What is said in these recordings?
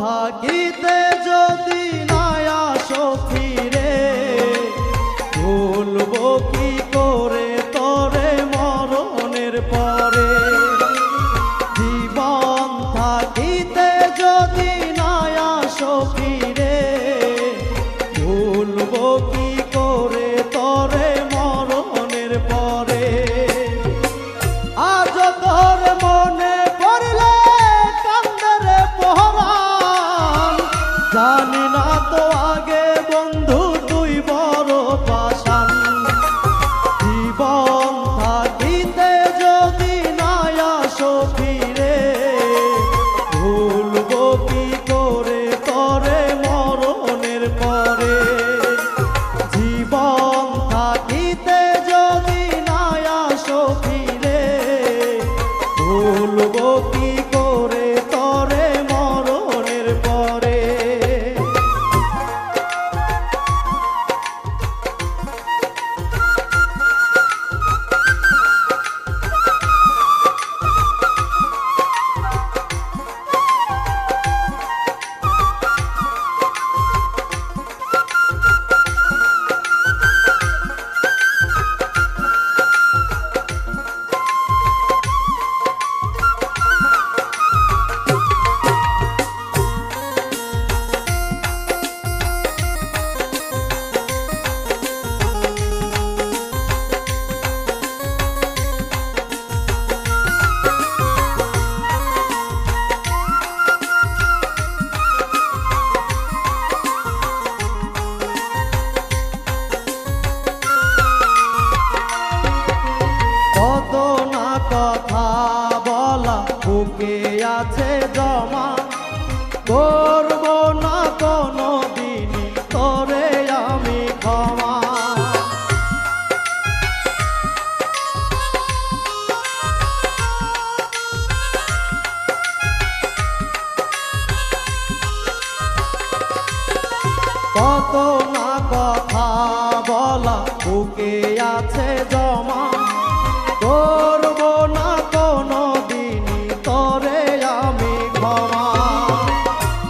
থাকিতে যদি না আসো ফিরে, ভুলবো কি করে তোরে মরণের পরে। জীবন থাকিতে যদি না আসো ফিরে, ভুলবো কি করে তোরে মরণের পরে। আজ তোর মনে পড়লে কান্দে রে পরাণ, জানি না তো আগে বন্ধু তুই বড় পাষাণ। জীবন থাকিতে যদি না আসো ফিরে, ভুলবো কি করে তোরে মরণের পরে। জীবন থাকিতে যদি না আসো ফিরে, ভুলবো কি করে তোরে মরণের পরে। কত না কথা বলা বুকে আছে জমা, করব না কোনো দিনই তোরে আমি ক্ষমা। কত না কথা বলা বুকে আছে জমা, করব না কোনো দিনই তোরে আমি ক্ষমা।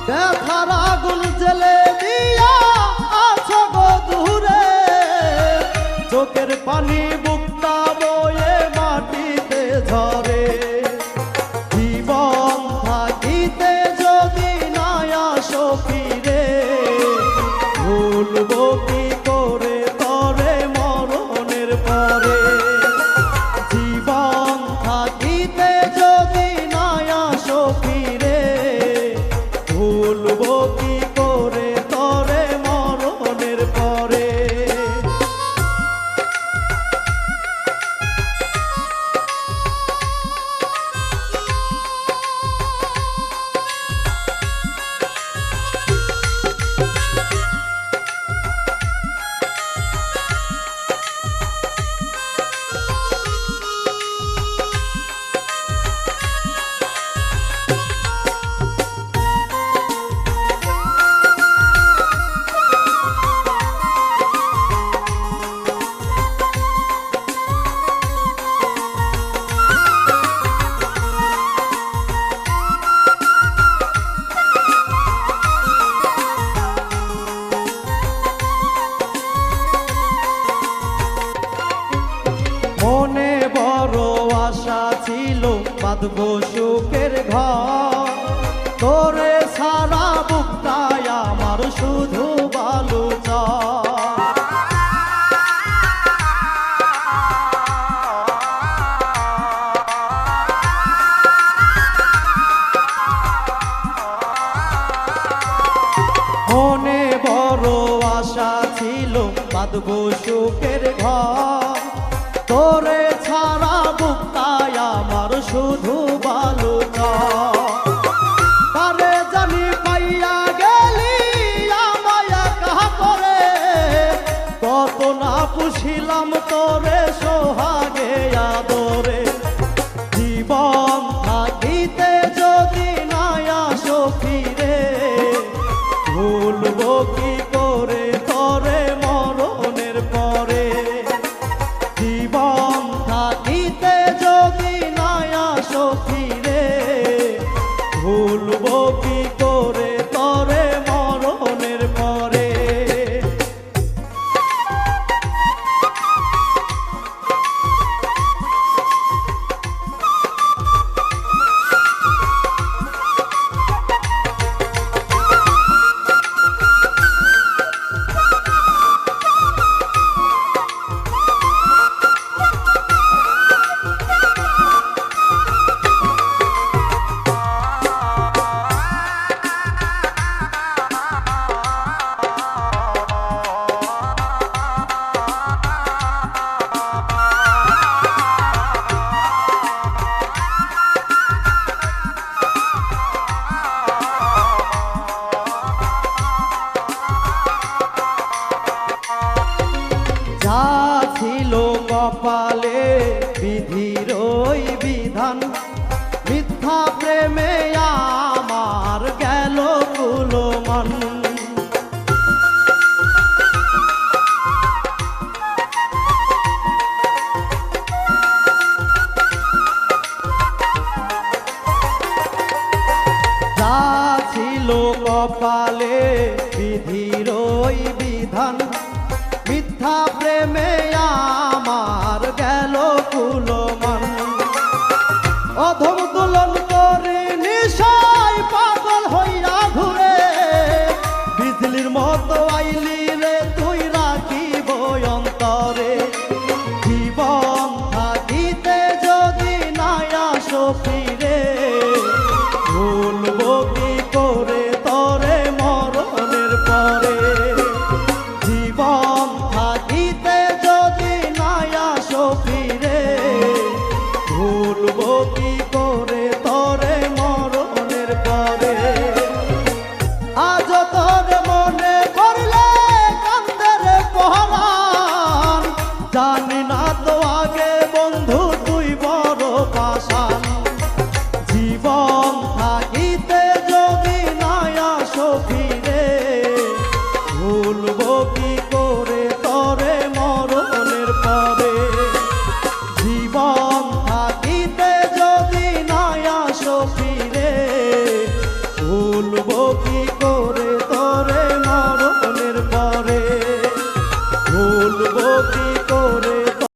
ব্যথার আগুন জ্বেলে দিয়া আছো গো দূরে, চোখের পানি বুকটা বয়ে মাটিতে ঝরে। জীবন থাকিতে যদি না আসো ফিরে, ভুলবো কি করে তোরে মরণের পরে। জীবন থাকিতে যদি না আসো ফিরে, ভুলবো কি করে তোরে মরণের পরে। মনে বড় আশা ছিল বাঁধবো সুখের ঘর, তোরে সারা বুকটায় আমার শুধু বালু চর। মনে বড় আশা ছিল বাঁধবো সুখের ঘর, তোরে ছাড়া বুকটায় আমার শুধু বালু চর। তারে জানি পাইয়া গেলি আমায় একা করে, কত না পুষিলাম তোরে সোহাগে আদরে। জীবন থাকিতে যদি না আসো ফিরে, ভুলবো কি করে তোরে মরণের পরে। জীবন থাকিতে যদি না আসো ফিরে, ভুলবো কি করে মিথ্যা প্রেমে আমার গেল কুলো মন। যা ছিল কপালে বিধির ওই বিধান, মিথ্যা প্রেমে আমার গেল কুলো মন। অধম তুলন করে নিশায় পাগল হইয়া ঘুরে, বিজলির মতো আইলি রে তুই রাখিব অন্তরে। জীবন থাকিতে যদি নাই আসো ফিরে, ভুলবো কি করে তরে মরণের পরে। জীবন থাকিতে যদি নাই আসো ফিরে, ভুলবো কি করে তরে মরণের পরে। আজ তোর মনে পড়লে কান্দে রে পরাণ, জানি